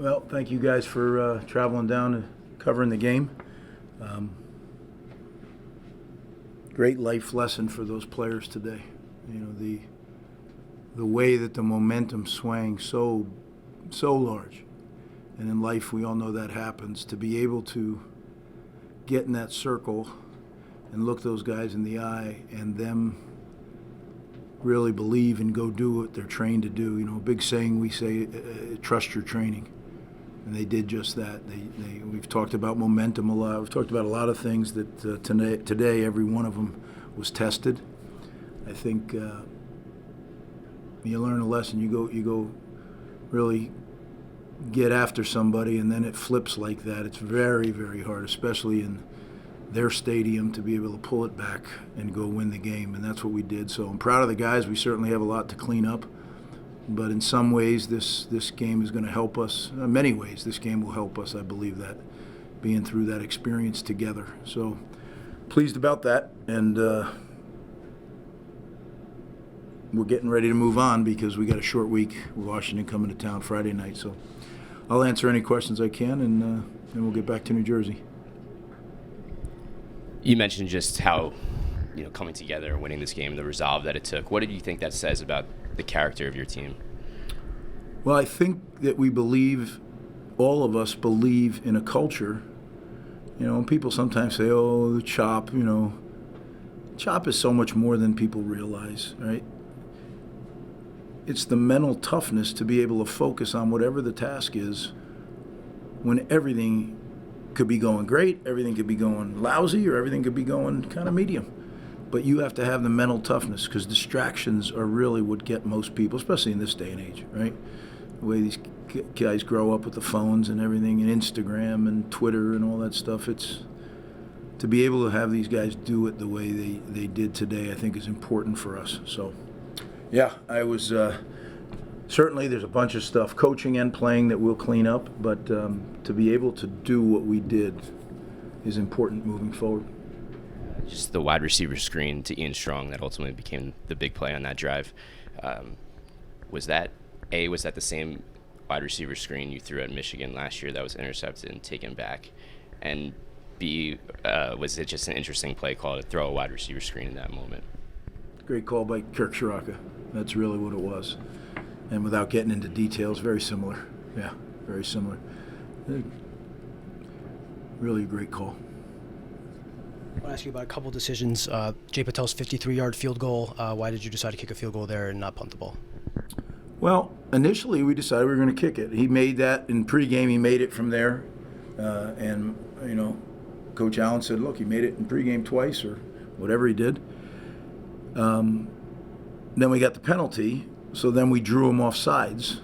Well, thank you guys for traveling down and covering the game. Um, Great life lesson for those players today. You know, the way that the momentum swang so large, and in life we all know that happens. To be able to get in that circle and look those guys in the eye and them really believe and go do what they're trained to do. You know, a big saying we say, trust your training. And they did just that. We've talked about momentum a lot. We've talked about a lot of things that today every one of them was tested. I think you learn a lesson. You go really get after somebody, and then it flips like that. It's very, very hard, especially in their stadium, to be able to pull it back and go win the game. And that's what we did. So I'm proud of the guys. We certainly have a lot to clean up. But in some ways, this game is going to help us. In many ways, this game will help us. I believe that, being through that experience together. So pleased about that, and we're getting ready to move on because we got a short week with Washington coming to town Friday night. So I'll answer any questions I can, and then we'll get back to New Jersey. You mentioned just how, coming together, winning this game, the resolve that it took. What did you think that says about the character of your team? Well, I think that we believe, all of us believe in a culture. And people sometimes say, oh, the chop, chop is so much more than people realize, right? It's the mental toughness to be able to focus on whatever the task is when everything could be going great, everything could be going lousy, or everything could be going kind of medium. But you have to have the mental toughness, because distractions are really what get most people, especially in this day and age, right? The way these guys grow up with the phones and everything, and Instagram and Twitter and all that stuff. It's to be able to have these guys do it the way they did today, I think is important for us. So, yeah, I was certainly there's a bunch of stuff, coaching and playing, that we'll clean up. But to be able to do what we did is important moving forward. Just the wide receiver screen to Ian Strong that ultimately became the big play on that drive. Was that the same wide receiver screen you threw at Michigan last year that was intercepted and taken back? And B, was it just an interesting play call to throw a wide receiver screen in that moment? Great call by Kirk Shiraka. That's really what it was. And without getting into details, very similar. Yeah, very similar. Really a great call. I want to ask you about a couple decisions. Jay Patel's 53-yard field goal. Why did you decide to kick a field goal there and not punt the ball? Well, initially we decided we were going to kick it. He made that in pregame. He made it from there. And Coach Allen said, look, he made it in pregame twice or whatever he did. Then we got the penalty. So then we drew him off sides.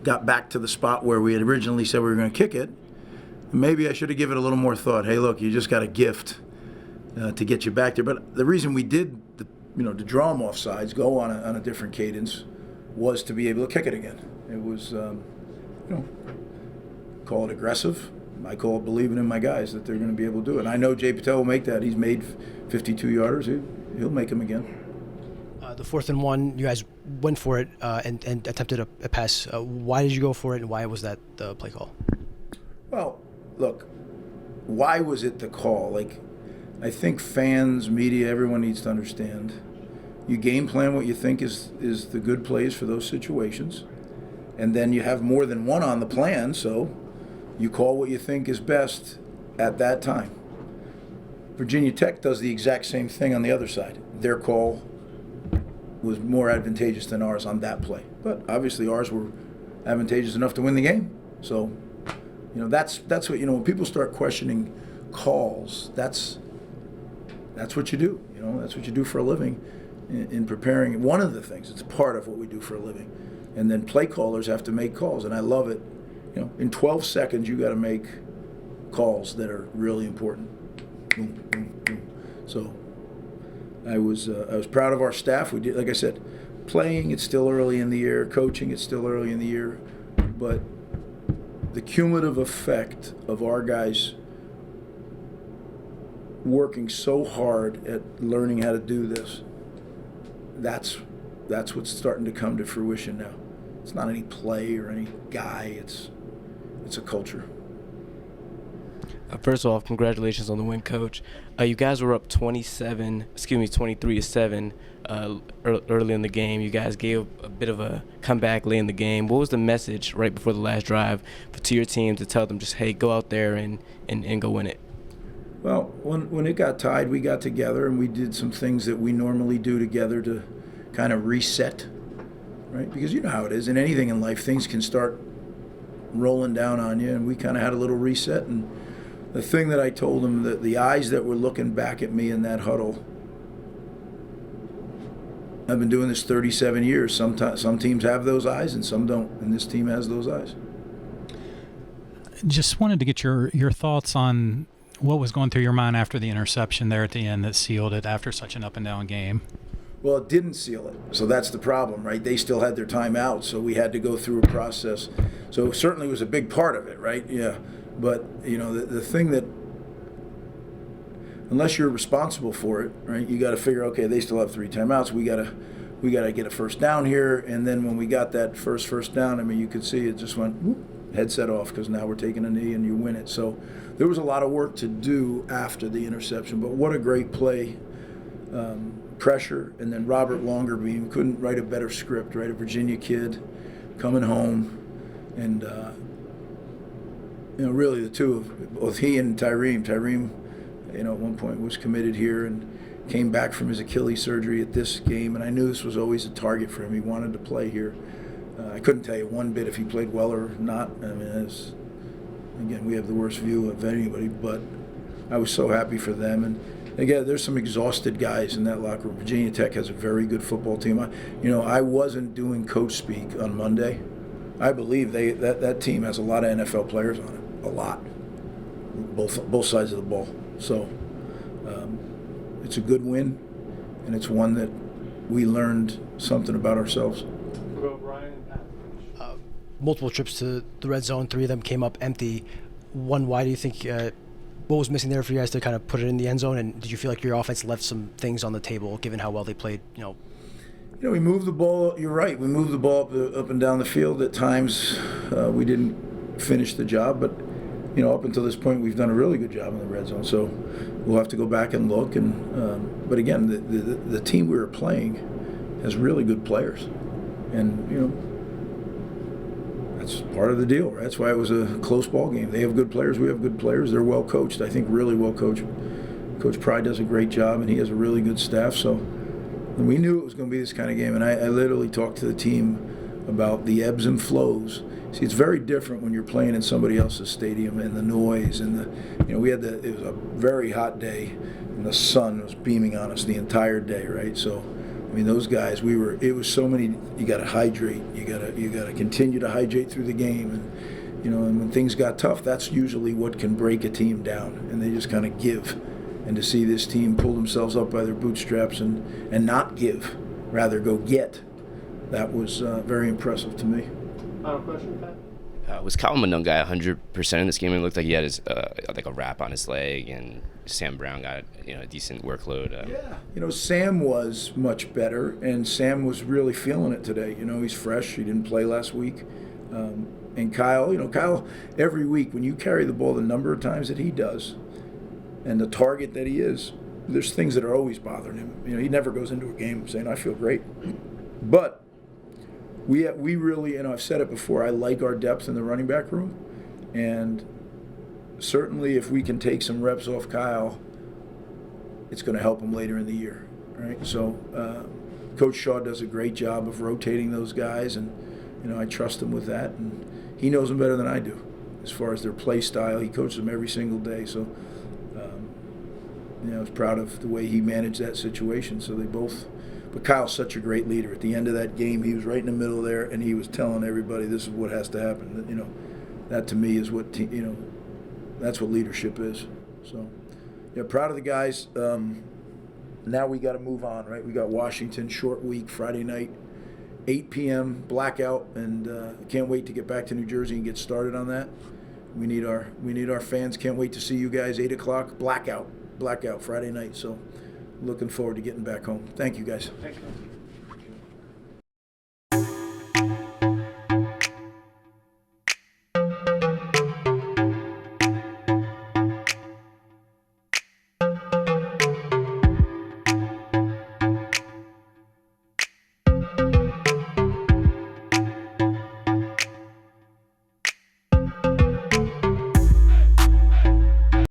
Got back to the spot where we had originally said we were going to kick it. Maybe I should have given it a little more thought. Hey, look, you just got a gift to get you back there. But the reason we did, to draw them off sides, go on a different cadence, was to be able to kick it again. It was, call it aggressive. I call it believing in my guys that they're going to be able to do it. And I know Jay Patel will make that. He's made 52-yarders. He'll make them again. The 4th and 1, you guys went for it and attempted a pass. Why did you go for it, and why was that the play call? Well, look, why was it the call? I think fans, media, everyone needs to understand. You game plan what you think is the good plays for those situations, and then you have more than one on the plan, so you call what you think is best at that time. Virginia Tech does the exact same thing on the other side. Their call was more advantageous than ours on that play, but obviously ours were advantageous enough to win the game. So, that's what, when people start questioning calls, that's what you do. That's what you do for a living in preparing. One of the things, it's part of what we do for a living. And then play callers have to make calls, and I love it. In 12 seconds, you got to make calls that are really important. Boom, boom, boom. So I was proud of our staff. We did, like I said, playing, it's still early in the year. Coaching, it's still early in the year. But the cumulative effect of our guys working so hard at learning how to do this, that's what's starting to come to fruition now. It's not any play or any guy. It's a culture. First off, congratulations on the win, Coach. You guys were up 23-7 early in the game. You guys gave a bit of a comeback late in the game. What was the message right before the last drive to your team to tell them just, hey, go out there and go win it? Well, when it got tied, we got together and we did some things that we normally do together to kind of reset, right? Because you know how it is. In anything in life, things can start rolling down on you, and we kind of had a little reset. And the thing that I told them, that the eyes that were looking back at me in that huddle, I've been doing this 37 years. Some teams have those eyes and some don't, and this team has those eyes. Just wanted to get your thoughts on what was going through your mind after the interception there at the end that sealed it after such an up-and-down game. Well, it didn't seal it, so that's the problem, right? They still had their timeout, so we had to go through a process. So it certainly was a big part of it, right? Yeah. But, you know, the thing that, unless you're responsible for it, right, you got to figure, okay, they still have 3 timeouts. We got to get a first down here. And then when we got that first down, I mean, you could see it just went whoop, head set off, because now we're taking a knee and you win it. So there was a lot of work to do after the interception. But what a great play. Pressure, and then Robert Longerbeam couldn't write a better script, right? A Virginia kid coming home, and you know, really the two of both he and Tyreem, you know, at one point was committed here and came back from his Achilles surgery at this game, and I knew this was always a target for him. He wanted to play here. I couldn't tell you one bit if he played well or not. I mean, again, we have the worst view of anybody, but I was so happy for them. And again, there's some exhausted guys in that locker room. Virginia Tech has a very good football team. I wasn't doing coach speak on Monday. I believe that team has a lot of NFL players on it, a lot, both sides of the ball. So it's a good win, and it's one that we learned something about ourselves. Multiple trips to the red zone, 3 of them came up empty. One, why do you think? What was missing there for you guys to kind of put it in the end zone? And did you feel like your offense left some things on the table, given how well they played? We moved the ball. You're right. We moved the ball up and down the field. At times, we didn't finish the job, but up until this point, we've done a really good job in the red zone. So we'll have to go back and look. And but again, the team we were playing has really good players, and that's part of the deal, right? That's why it was a close ball game. They have good players. We have good players. They're well coached. I think really well coached. Coach Pry does a great job, and he has a really good staff. So we knew it was going to be this kind of game, and I literally talked to the team about the ebbs and flows. See, it's very different when you're playing in somebody else's stadium and the noise and it was a very hot day, and the sun was beaming on us the entire day, right? So, I mean, those guys, it was so many. You got to hydrate. You got to continue to hydrate through the game, and when things got tough, that's usually what can break a team down, and they just kind of give. And to see this team pull themselves up by their bootstraps and not give, rather go get, that was very impressive to me. Final question, Pat? Was Kyle Monunga 100% in this game? It looked like he had his like a wrap on his leg, and Sam Brown got a decent workload. Yeah, Sam was much better, and Sam was really feeling it today. He's fresh. He didn't play last week, and Kyle, every week when you carry the ball the number of times that he does, and the target that he is, there's things that are always bothering him. He never goes into a game saying, I feel great. But we really, I've said it before, I like our depth in the running back room. And certainly if we can take some reps off Kyle, it's going to help him later in the year, right? So Coach Shaw does a great job of rotating those guys, and I trust him with that. And he knows them better than I do as far as their play style. He coaches them every single day. So I was proud of the way he managed that situation. So they both, but Kyle's such a great leader. At the end of that game, he was right in the middle there, and he was telling everybody this is what has to happen. That to me is what that's what leadership is. So yeah, proud of the guys. Now we got to move on, right? We got Washington, short week, Friday night, 8 p.m. blackout, and can't wait to get back to New Jersey and get started on that. We need our fans. Can't wait to see you guys. 8 o'clock blackout Friday night. So looking forward to getting back home. Thank you, guys. Thank you.